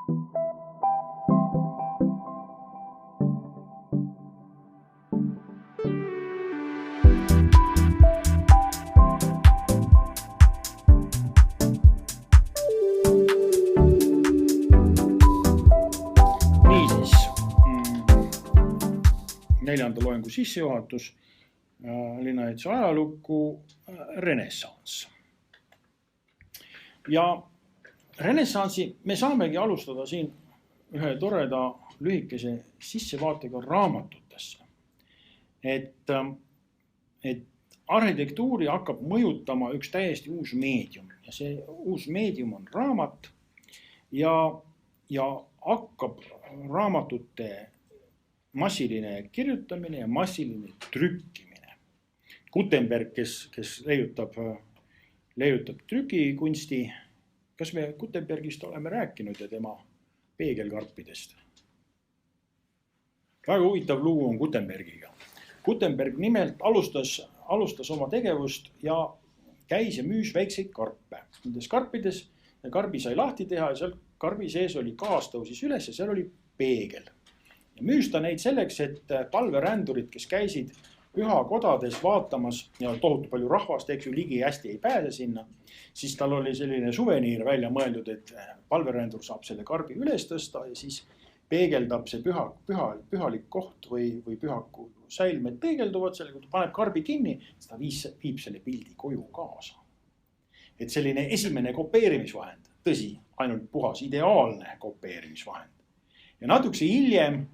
Niisiis, neljanda loengu sissejuhatus linnaehituse ajalukku renessans. Ja renessansi me saamegi alustada siin ühe toreda lühikese sissevaatega raamatutesse. Et arhitektuuri hakkab mõjutama üks täiesti uus meedium ja see uus meedium on raamat ja hakkab raamatute massiline kirjutamine ja massiline trükkimine. Gutenberg, kes leiutab trükikunsti, kas me Gutenbergist oleme rääkinud ja tema peegelkarpidest? Väga huvitav lugu on Gutenbergiga. Gutenberg nimelt alustas oma tegevust ja käis ja müüs väikseid karpe. Nendes karpides ja karbi sai lahti teha ja seal karbi sees oli kaas tõusis üles ja seal oli peegel. Ja müüs ta neid selleks, et palverändurid, kes käisid pühakodades vaatamas ja tohutu palju rahvast, eks ju, ligi hästi ei pääse sinna, siis tal oli selline suveniir välja mõeldud, et palverändur saab selle karbi üles tõsta ja siis peegeldab see pühalik koht või pühaku säilmed peegelduvad, selle kui ta paneb karbi kinni, siis ta viib selle pildi koju kaasa. Et selline esimene kopeerimisvahend, tõsi, ainult puhas ideaalne kopeerimisvahend. Ja natukese hiljem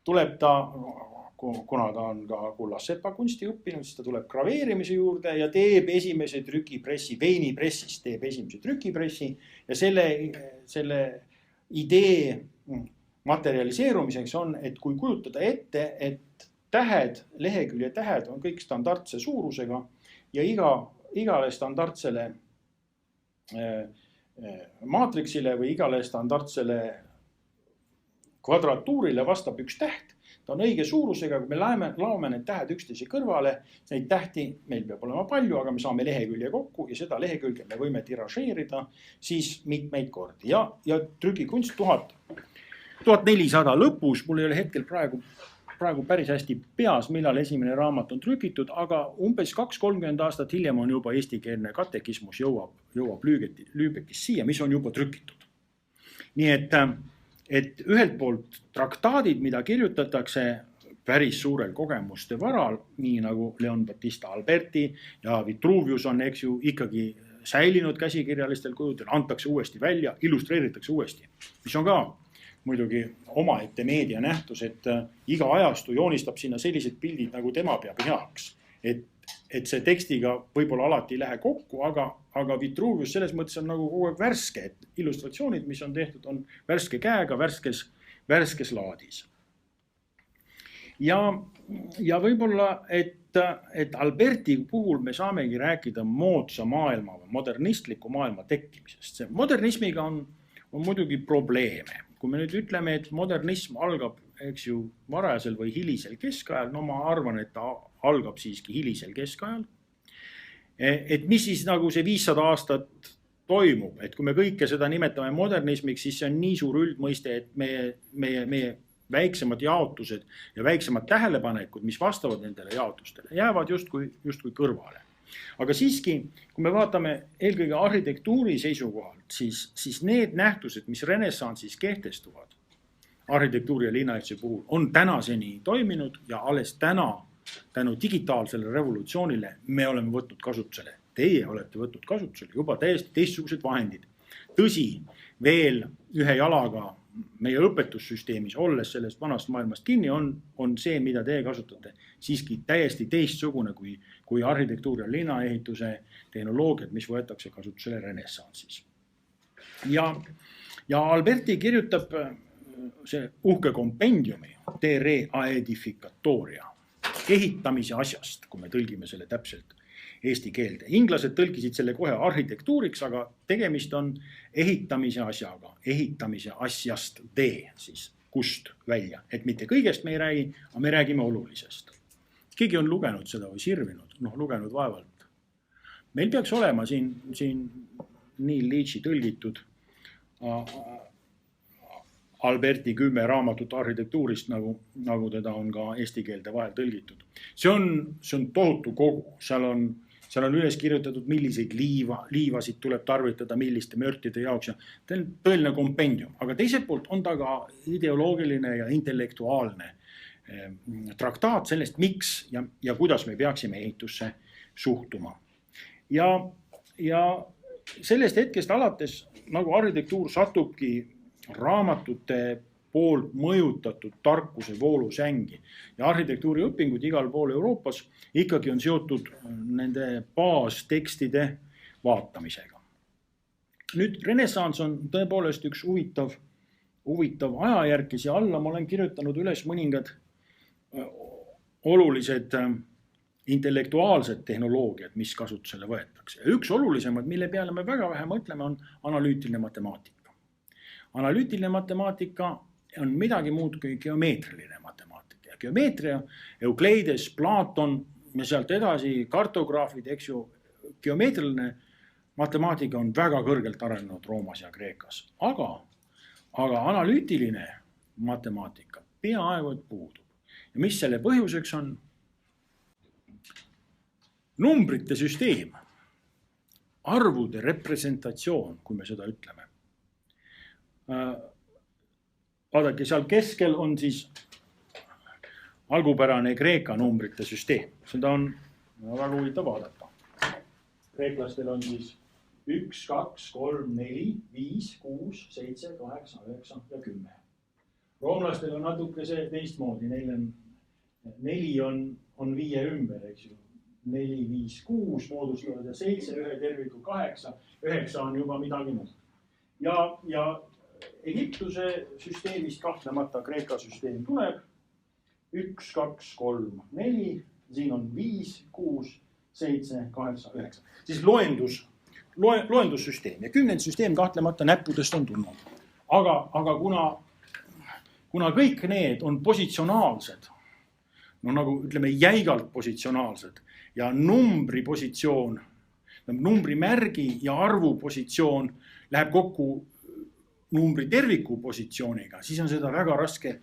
tuleb ta, kuna ta on ka kullassepa kunsti õppinud, siis ta tuleb graveerimise juurde ja teeb esimese trükipressi, veinipressist teeb esimese trükipressi ja selle idee materialiseerumiseks on, et kui kujutada ette, et lehekülje tähed on kõik standardse suurusega ja igale standardsele maatriksile või igale standardsele kvadratuurile vastab üks täht. Ta on õige suurusega, kui me laome need tähed üksteise kõrvale, neid tähti meil peab olema palju, aga me saame lehekülje kokku ja seda lehekülge me võime tiražeerida siis mitmeid kordi. Ja trükikunst 1400 lõpus, mul ei ole hetkel praegu päris hästi peas, millal esimene raamat on trükitud, aga umbes 2-30 aastat hiljem on juba eestikeelne katekismus jõuab Lübeckis siia, mis on juba trükitud. Nii et ühelt poolt traktaadid, mida kirjutatakse päris suurel kogemuste varal, nii nagu Leon Battista Alberti ja Vitruvius on, eks ju, ikkagi säilinud käsikirjalistel kujudel, antakse uuesti välja, illustreeritakse uuesti, mis on ka muidugi omaette meedia nähtus, et iga ajastu joonistab sinna sellised pildid, nagu tema peab heaks. Et see tekstiga võib-olla alati ei lähe kokku, aga Vitruvius selles mõttes on nagu kogu aeg värske, et illustratsioonid, mis on tehtud, on värske käega, värskes laadis. Ja võib-olla, et Alberti puhul me saamegi rääkida moodsa maailma või modernistliku maailma tekkimisest. See modernismiga on muidugi probleeme. Kui me nüüd ütleme, et modernism algab, eks ju, varajasel või hilisel keskajal, no ma arvan, et ta algab siiski hilisel keskajal. Et mis siis nagu see 500 aastat toimub, et kui me kõike seda nimetame modernismiks, siis see on nii suur üldmõiste, et meie väiksemad jaotused ja väiksemad tähelepanekud, mis vastavad nendele jaotustele, jäävad justkui kõrvale. Aga siiski, kui me vaatame eelkõige arhitektuuri seisukohalt, siis need nähtused, mis renessansis kehtestuvad arhitektuuri ja linnaehituse puhul, on tänaseni toiminud ja alles tänu digitaalsele revolutsioonile me oleme võtnud kasutusele. Teie olete võtnud kasutusele juba täiesti teistsugused vahendid. Tõsi, veel ühe jalaga meie õpetussüsteemis, olles sellest vanast maailmast kinni, on see, mida teie kasutate, siiski täiesti teistsugune kui arhitektuur ja linnaehituse tehnoloogiad, mis võetakse kasutusele renessansis. Ja Alberti kirjutab see uhke kompendiumi De Re Aedificatoria ehitamise asjast, kui me tõlgime selle täpselt eesti keelde. Inglased tõlkisid selle kohe arhitektuuriks, aga tegemist on ehitamise asjaga, ehitamise asjast siis kust välja. Et mitte kõigest me ei räägi, aga me räägime olulisest. Keegi on lugenud seda või sirvinud, lugenud vaevalt. Meil peaks olema siin Neil Leachi tõlgitud Alberti 10 raamatut arhitektuurist, nagu teda on ka eesti keelde vahel tõlgitud. See on tohutu kogu, seal on üles kirjutatud, milliseid liivasid tuleb tarvitada, milliste mörtide jaoks. See on tõeline kompendium, aga teiselt poolt on ta ka ideoloogiline ja intellektuaalne traktaat sellest, miks ja kuidas me peaksime ehitusse suhtuma. Ja sellest hetkest alates, nagu arhitektuur satubki raamatute poolt mõjutatud tarkuse voolusängi ja arhitektuuri õpingud igal pool Euroopas ikkagi on seotud nende baastekstide vaatamisega. Nüüd renessans on tõepoolest üks huvitav ajajärk ja siia alla ma olen kirjutanud üles mõningad olulised intellektuaalsed tehnoloogiad, mis kasutusele võetakse. Ja üks olulisemad, mille peale me väga vähe mõtleme, on analüütiline matemaatika. Analüütiline matemaatika on midagi muud kui geomeetriline matemaatika. Ja geomeetria, Eukleides, Platon ja sealt edasi kartograafid, eks ju, geomeetriline matemaatika on väga kõrgelt arenenud Roomas ja Kreekas. Aga analüütiline matemaatika peaaegu et puudub. Ja mis selle põhjuseks on? Numbrite süsteem, arvude representatsioon, kui me seda ütleme. Vaadake, seal keskel on siis algupärane Kreeka numbrite süsteem. Seda on väga huvitav vaadata. Kreeklastel on siis 1, 2, 3, 4, 5, 6, 7, 8, 9 ja 10. Roomlastel on natuke see teistmoodi. Neil on 4 on 5 ümber, eks ju. 4, 5, 6 moodustavad ja 7, ühe terviku 8, 9 on juba midagi muud. Ja Egiptuse süsteemist kahtlemata Kreeka süsteem tuleb. 1, 2, 3, 4, siin on 5, 6, 7, 8, 9. Siis loendussüsteem ja kümnendsüsteem kahtlemata näppudest on tulnud. Aga kuna kõik need on positsionaalsed, no nagu ütleme jäigalt positsionaalsed ja numbri positsioon, numbri märgi ja arvu positsioon läheb kokku numbri terviku positsiooniga, siis on seda väga raske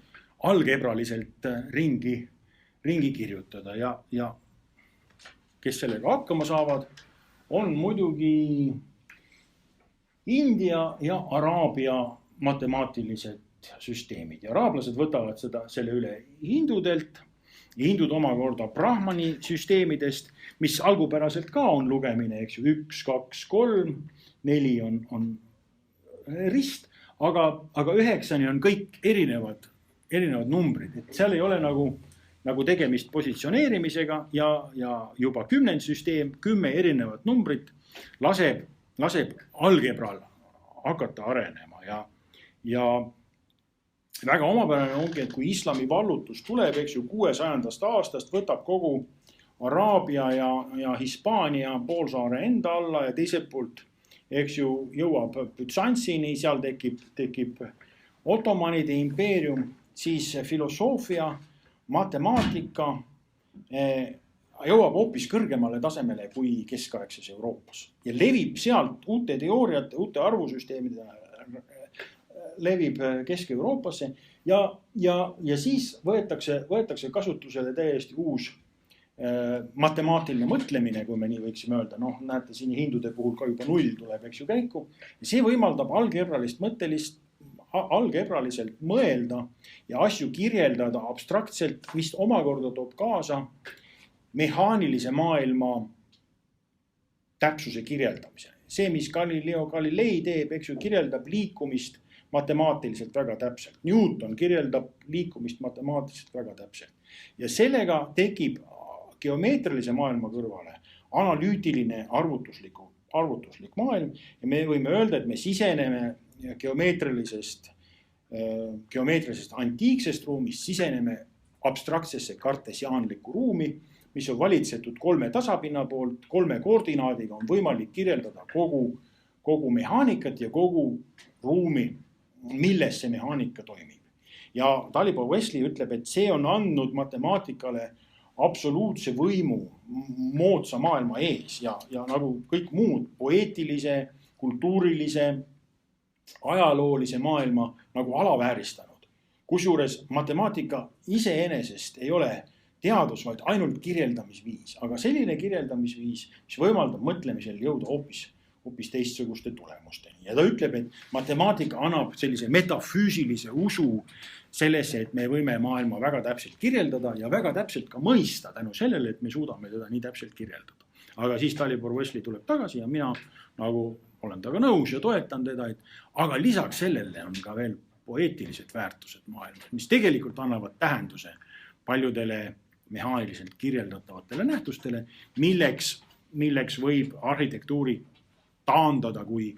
algebraliselt ringi kirjutada ja kes sellega hakkama saavad, on muidugi India ja Araabia matemaatilised süsteemid. Ja araablased võtavad selle üle hindudelt. Hindud omakorda Brahmani süsteemidest, mis algupäraselt ka on lugemine, eks ju, 1, 2, 3, 4 on rist, aga 9 on kõik erinevad numbrid. Et seal ei ole nagu tegemist positsioneerimisega ja juba kümnendsüsteem, 10 erinevat numbrit laseb algebral hakata arenema ja väga omapärane ongi, et kui islami vallutus tuleb, eks ju, 600. aastast võtab kogu Araabia ja Hispaania poolsaare enda alla ja teiselt poolt, eks ju, jõuab Bütsantsini, seal tekib Ottomanide impeerium, siis filosoofia, matemaatika jõuab hoopis kõrgemale tasemele kui keskaegses Euroopas ja levib sealt uute teooriate, uute arvusüsteemide levib Kesk-Euroopasse ja siis võetakse kasutusele täiesti uus matemaatiline mõtlemine, kui me nii võiksime öelda. Näete, siin hindude puhul ka juba 0 tuleb, eks ju, käiku. Ja see võimaldab algebraliselt mõelda ja asju kirjeldada abstraktselt, mis omakorda toob kaasa mehaanilise maailma täpsuse kirjeldamise. See, mis Galileo Galilei teeb, eks ju, kirjeldab liikumist matemaatiliselt väga täpselt. Newton kirjeldab liikumist matemaatiliselt väga täpselt. Ja sellega tekib geomeetrilise maailma kõrvale analüütiline arvutuslik maailm ja me võime öelda, et me siseneme geomeetrilisest antiiksest ruumist, siseneme abstraktsesse kartesiaanlikku ruumi, mis on valitsetud 3 tasapinna poolt, 3 koordinaadiga on võimalik kirjeldada kogu mehaanikat ja kogu ruumi, milles see mehaanika toimib. Ja Talibor Wesley ütleb, et see on andnud matemaatikale absoluutse võimu moodsa maailma ees ja nagu kõik muud poeetilise, kultuurilise ajaloolise maailma nagu alavääristanud. Kusjuures matemaatika iseenesest ei ole teadus, vaid ainult kirjeldamisviis, aga selline kirjeldamisviis, mis võimaldab mõtlemisel jõuda hoopis teistsuguste tulemusteni. Ja ta ütleb, et matemaatika annab sellise metafüüsilise usu sellesse, et me võime maailma väga täpselt kirjeldada ja väga täpselt ka mõista tänu sellele, et me suudame teda nii täpselt kirjeldada. Aga siis Dalibor Wesley tuleb tagasi ja mina nagu olen taga nõus ja toetan teda, aga lisaks sellele on ka veel poeetilised väärtused maailmas, mis tegelikult annavad tähenduse paljudele mehaaniliselt kirjeldatavatele nähtustele, milleks võib arhitektuuri taandada kui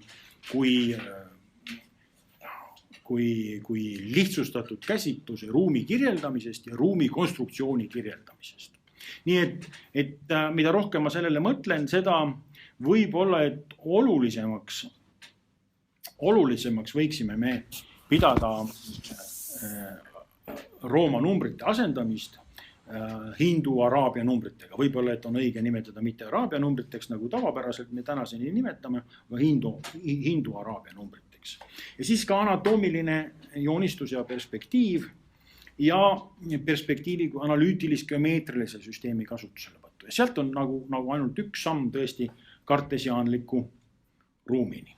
lihtsustatud käsitluse ruumi kirjeldamisest ja ruumi konstruktsiooni kirjeldamisest. Nii et mida rohkem ma sellele mõtlen, seda võib olla, et olulisemaks võiksime me pidada Rooma numbrite asendamist hindu-araabia numbritega. Võib-olla, et on õige nimetada mitte araabia numbriteks, nagu tavapäraselt me tänaseni nimetame, aga hindu-araabia numbriteks. Ja siis ka anatoomiline joonistus ja perspektiiv ja perspektiivi kui analüütilis-geomeetrilise süsteemi kasutuselevõttu. Ja sealt on nagu ainult üks samm tõesti kartesiaanliku ruumini.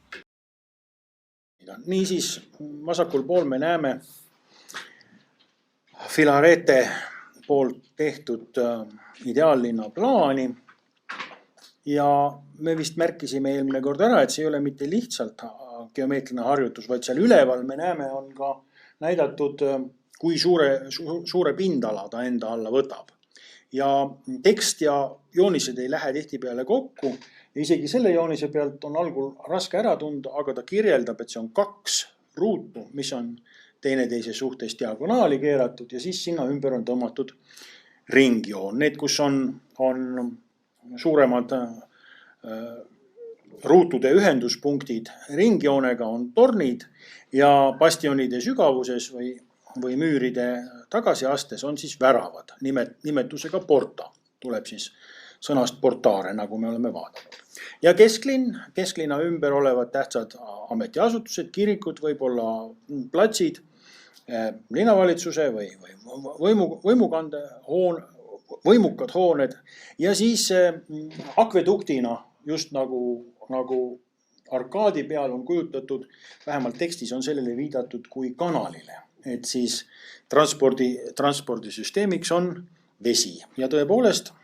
Niisiis vasakul pool me näeme Filarete poolt tehtud ideaallinna plaani ja me vist märkisime eelmine kord ära, et see ei ole mitte lihtsalt geomeetriline harjutus, vaid seal üleval me näeme on ka näidatud, kui suure pindala ta enda alla võtab. Ja tekst ja joonised ei lähe tihtipeale kokku ja isegi selle joonise pealt on algul raske ära tunda, aga ta kirjeldab, et see on 2 ruutu, mis on teineteise suhtes diagonaali keeratud ja siis sinna ümber on tõmmatud ringjoon. Need, kus on suuremad ruutude ühenduspunktid ringjoonega on tornid ja bastionide sügavuses või müüride tagasiastes on siis väravad nimetusega porta. Tuleb siis sõnast portare, nagu me oleme vaadanud. Ja kesklinna ümber olevad tähtsad ametiasutused, kirikud, võib-olla platsid, linnavalitsuse või võimukad hooned ja siis akveduktina just nagu arkaadi peal on kujutatud, vähemalt tekstis on sellele viidatud kui kanalile, et siis transpordisüsteemiks on vesi ja tõepoolest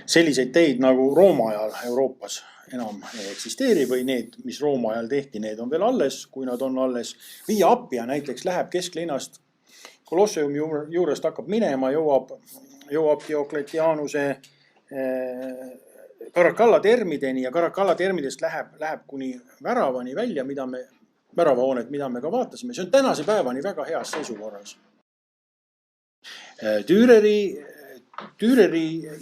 selliseid teid nagu Rooma ajal Euroopas enam ei eksisteeri või need, mis Rooma ajal tehti, need on veel alles, kui nad on alles. Via Appia näiteks läheb kesklinnast, Kolosseumi juurest hakkab minema, jõuab Diokletianuse Caracalla termideni ja Caracalla termidest läheb kuni väravani välja, väravahoonet, mida me ka vaatasime. See on tänase päevani väga heas seisukorras. Düreri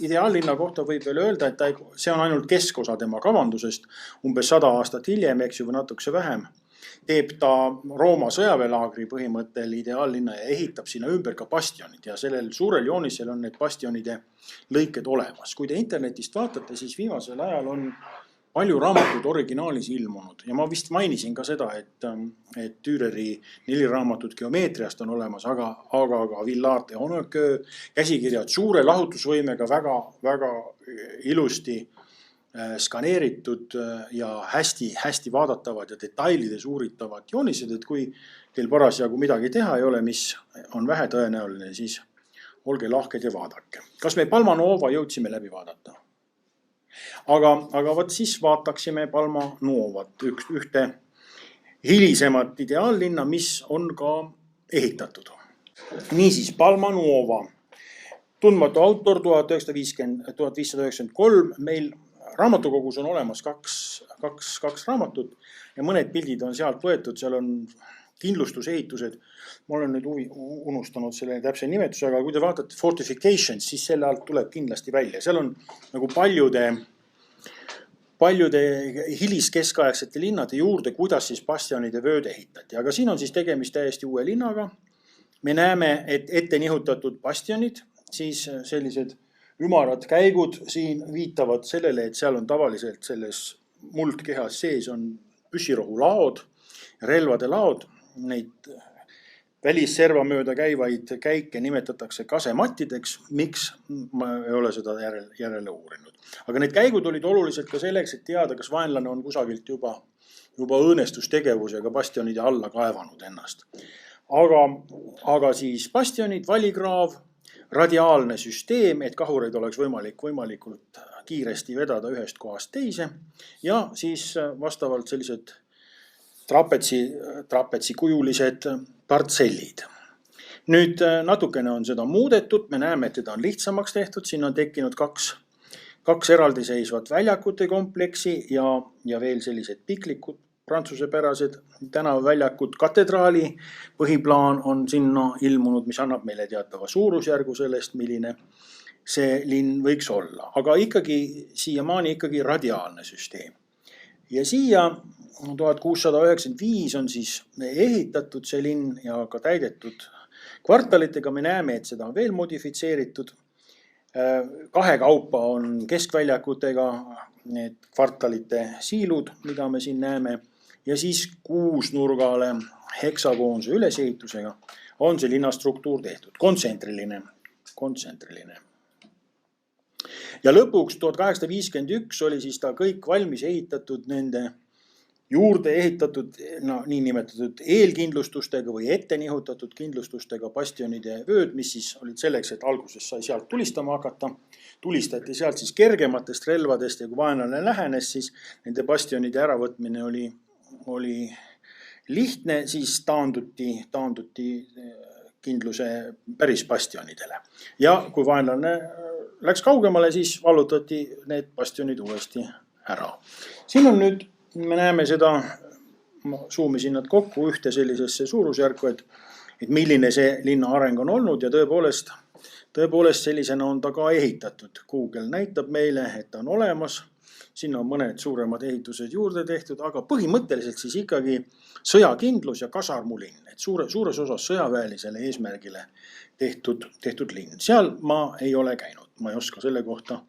ideaallinna kohta võib veel öelda, et see on ainult keskosa tema kavandusest. Umbes 100 aastat hiljem, eks ju, või natukese vähem, teeb ta Rooma sõjaväelaagri põhimõttel ideaallinna ja ehitab sinna ümber ka bastionid ja sellel suurel joonisel on need bastionide lõiked olemas. Kui te internetist vaatate, siis viimasel ajal on palju raamatud originaalis ilmunud ja ma vist mainisin ka seda, et Düreri 4 raamatut geomeetriast on olemas, aga ka Villard de Honnequeux käsikirjad suure lahutusvõimega väga ilusti skaneeritud ja hästi vaadatavad ja detailides uuritavad joonised, et kui teil parasjagu midagi teha ei ole, mis on vähe tõenäoline, siis olge lahked ja vaadake. Kas me Palma Nuova jõudsime läbi vaadata? Aga võt siis vaataksime Palma Nuovat, ühte hilisemat ideaallinna, mis on ka ehitatud. Niisiis, Palma Nuova. Tundmatu autor 1593. Meil raamatukogus on olemas kaks raamatut ja mõned pildid on sealt võetud, seal on kindlustusehitused. Ma olen nüüd unustanud selle täpse nimetuse, aga kui te vaatate fortifications, siis selle alt tuleb kindlasti välja. Seal on nagu paljude hiliskeskaegsete linnade juurde, kuidas siis bastionide vööd ehitati. Aga siin on siis tegemist täiesti uue linnaga. Me näeme, et ette nihutatud bastionid, siis sellised ümarad käigud siin viitavad sellele, et seal on tavaliselt selles muldkehas sees on püssirohulaod, relvade laod, neid välisserva mööda käivaid käike nimetatakse kasemattideks. Miks? Ma ei ole seda järele uurinud. Aga need käigud olid olulised ka selleks, et teada, kas vaenlane on kusagilt juba õõnestustegevusega bastionide alla kaevanud ennast. Aga siis bastionid, valikraav, radiaalne süsteem, et kahureid oleks võimalikult kiiresti vedada ühest kohast teise ja siis vastavalt sellised trapetsi kujulised partsellid. Nüüd natukene on seda muudetud, me näeme, et teda on lihtsamaks tehtud, siin on tekkinud kaks eraldiseisvat väljakute kompleksi ja veel sellised piklikud prantsusepärased tänavaväljakud. Katedraali põhiplaan on sinna ilmunud, mis annab meile teatava suurusjärgu sellest, milline see linn võiks olla. Aga siiamaani ikkagi radiaalne süsteem. Ja siia 1695 on siis ehitatud see linn ja ka täidetud kvartalitega. Me näeme, et seda on veel modifitseeritud. Kahekaupa on keskväljakutega need kvartalite siilud, mida me siin näeme. Ja siis kuusnurgale heksagoonse ülesehitusega on see linnastruktuur tehtud. Kontsentriline. Ja lõpuks 1851 oli siis ta kõik valmis ehitatud nende juurde ehitatud niinimetatud eelkindlustustega või ette nihutatud kindlustustega bastionide vööd, mis siis olid selleks, et alguses sai sealt tulistama hakata. Tulistati sealt siis kergematest relvadest ja kui vaenlane lähenes, siis nende bastionide äravõtmine oli lihtne, siis taanduti kindluse päris bastionidele. Ja kui vaenlane läks kaugemale, siis vallutati need bastionid uuesti ära. Siin on nüüd, me näeme seda, ma suumisin nad kokku ühte sellisesse suurusjärku, et milline see linna areng on olnud ja tõepoolest sellisena on ta ka ehitatud. Google näitab meile, et ta on olemas. Siin on mõned suuremad ehitused juurde tehtud, aga põhimõtteliselt siis ikkagi sõjakindlus ja kasarmulinn. Et suures osas sõjaväelisele eesmärgile tehtud linn. Seal ma ei ole käinud. Ma ei oska selle kohta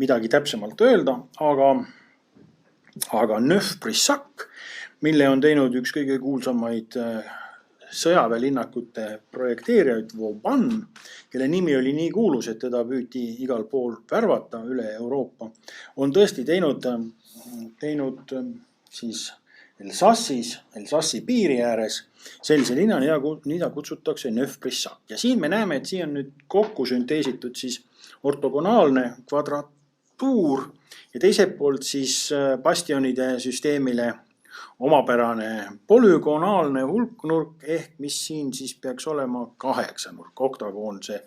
midagi täpsemalt öelda, aga Neuf-Brissac, mille on teinud üks kõige kuulsamaid sõjaväelinnakute projekteerijaid Vauban, kelle nimi oli nii kuulus, et teda püüti igal pool värvata üle Euroopa, on tõesti teinud siis Elsassi piiri ääres sellise linna, mida kutsutakse Neuf-Brissac. Ja siin me näeme, et siin on nüüd kokku sünteesitud siis ortogonaalne kvadratuur ja teiselt poolt siis bastionide süsteemile omapärane polügonaalne hulknurk, ehk mis siin siis peaks olema 8 nurk, oktagoonse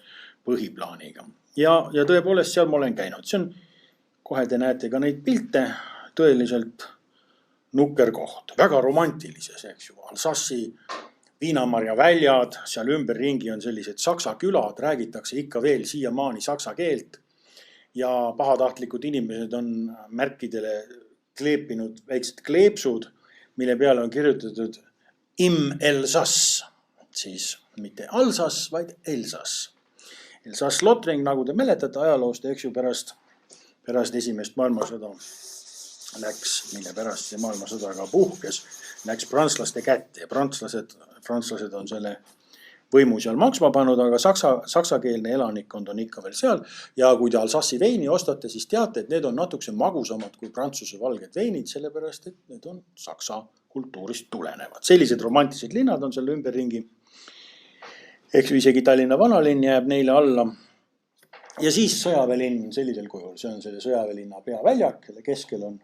põhiplaaniga. Ja tõepoolest seal ma olen käinud. See on, kohe te näete ka neid pilte, tõeliselt nukker koht, väga romantilises, eks ju. Alsassi viinamarja väljad, seal ümberringi on sellised saksa külad, räägitakse ikka veel siiamaani saksa keelt ja pahatahtlikud inimesed on märkidele kleepinud väiksed kleepsud, mille peale on kirjutatud Im Elsass, siis mitte Alsass, vaid Elsass. Elsass-Lothring, nagu te mäletate ajaloost, eks ju, pärast esimest maailmasõda mille pärast see maailmasõda ka puhkes, läks prantslaste kätte ja prantslased on selle võimu seal maksma pannud, aga saksakeelne elanikkond on ikka veel seal. Ja kui te Alsassi veini ostate, siis teate, et need on natukese magusamad kui Prantsuse valged veinid, sellepärast et need on saksa kultuurist tulenevad. Sellised romantilised linnad on seal ümberringi. Eks isegi Tallinna vanalinn jääb neile alla. Ja siis sõjaväelinn sellisel kujul, see on selle sõjaväelinna peaväljak, kelle keskel on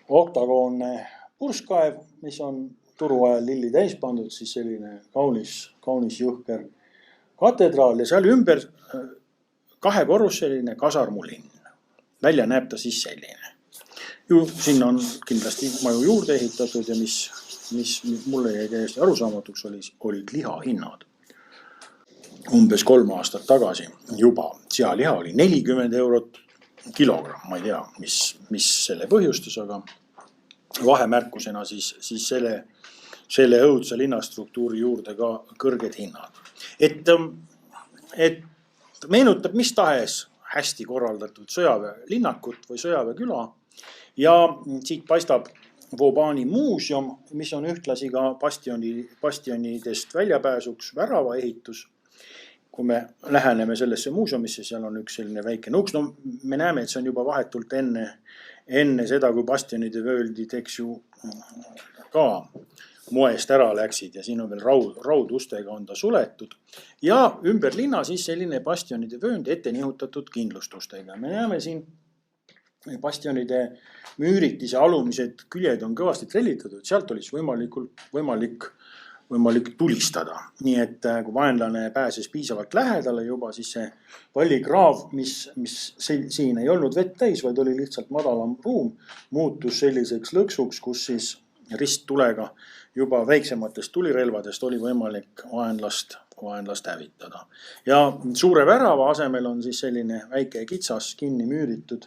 oktagoonne purskkaev, mis on turu ajal lilli täis pandud, siis selline kaunis jõhker katedraal ja seal ümber 2-korruseline kasarmulinn. Välja näeb ta siis selline. Sinna on kindlasti maju juurde ehitatud ja mis mulle jäi täiesti arusaamatuks olid lihahinnad. Umbes 3 aastat tagasi juba sealiha oli 40 eurot kilogramm, ma ei tea, mis selle põhjustus, aga vahemärkusena siis selle õudse linnastruktuuri juurde ka kõrged hinnad. Et meenutab mis tahes hästi korraldatud sõjaväelinnakut või sõjaväeküla ja siit paistab Vauban'i muuseum, mis on ühtlasi ka bastionidest väljapääsuks väravaehitus. Kui me läheneme sellesse muuseumisse, seal on üks selline väike uks. No, me näeme, et see on juba vahetult enne seda, kui bastionide vööldid, eks ju, ka moest ära läksid ja siin on veel raudustega on ta suletud. Ja ümber linna siis selline bastionide vöönd ette nihutatud kindlustustega. Me näeme siin bastionide müüritise alumised küljed on kõvasti trellitatud, sealt oli võimalik tulistada. Nii et kui vaenlane pääses piisavalt lähedale juba, siis see vallikraav, mis siin ei olnud vett täis, vaid oli lihtsalt madalam ruum, muutus selliseks lõksuks, kus siis risttulega juba väiksematest tulirelvadest oli võimalik vaenlast hävitada. Ja suure värava asemel on siis selline väike kitsas kinni müüritud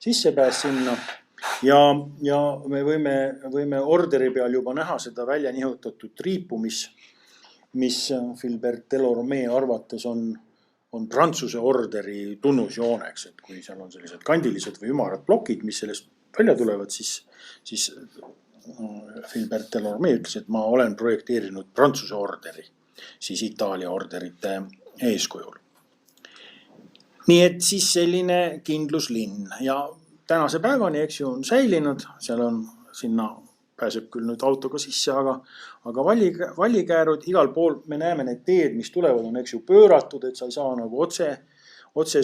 sissepääs sinna ja me võime orderi peal juba näha seda välja nihutatud triipu, mis Philbert Delorme arvates on Prantsuse orderi tunnusjooneks, et kui seal on sellised kandilised või ümarad plokid, mis sellest välja tulevad, siis Philbert Delorme ütles, et ma olen projekteerinud Prantsuse orderi, siis Itaalia orderite eeskujul. Nii et siis selline kindluslinn ja tänase päevani, eks ju, on säilinud, sinna pääseb küll nüüd autoga sisse, aga vallikäärud igal pool, me näeme need teed, mis tulevad, on eks ju pööratud, et sa ei saa nagu otse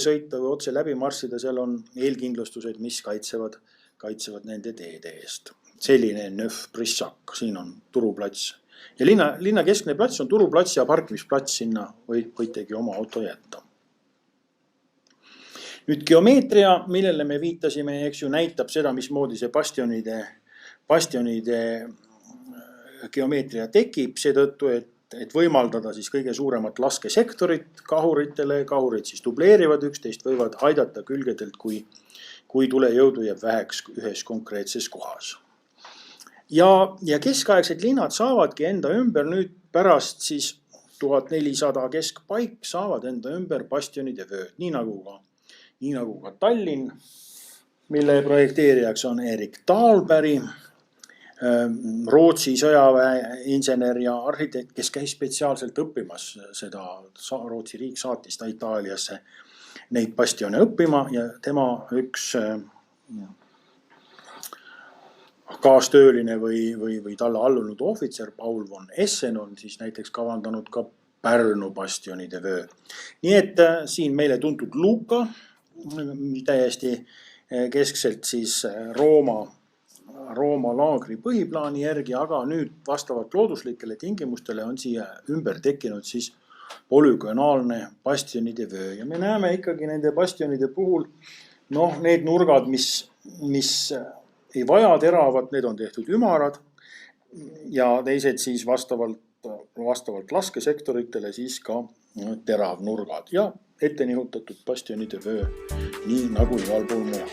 sõita või otse läbi marssida, seal on eelkindlustused, mis kaitsevad nende teede eest. Selline Neuf Brissac, siin on turuplats. Ja linna keskne plats on turuplats ja parkimisplats, sinna võitegi oma auto jätta. Nüüd geomeetria, millele me viitasime, eks ju, näitab seda, mismoodi see bastionide geomeetria tekib, seetõttu, et võimaldada siis kõige suuremat laskesektorit kahuritele. Kahurid siis dubleerivad üksteist, võivad aidata külgedelt, kui tulejõudu jääb väheks ühes konkreetses kohas. Ja keskaegsed linnad saavadki enda ümber nüüd pärast siis 1400 keskpaik saavad enda ümber bastionide vööd, nii nagu ka Tallinn, mille projekteerijaks on Erik Dahlberg, Rootsi sõjaväe insener ja arhitekt, kes käis spetsiaalselt õppimas seda. Rootsi riik saatis ta Itaaliasse neid bastione õppima ja tema üks kaastööline või talle allunud ohvitser Paul von Essen on siis näiteks kavandanud ka Pärnu bastionide vöö. Nii et siin meile tuntud Luka, täiesti keskselt siis Rooma laagri põhiplaani järgi, aga nüüd vastavalt looduslikele tingimustele on siia ümber tekkinud siis polügonaalne bastionide vöö. Ja me näeme ikkagi nende bastionide puhul, need nurgad, mis ei vaja teravat, need on tehtud ümarad ja teised siis vastavalt laskesektoritele siis ka teravnurgad ja ette nihutatud bastionide vöö, nii nagu igal pool mujal.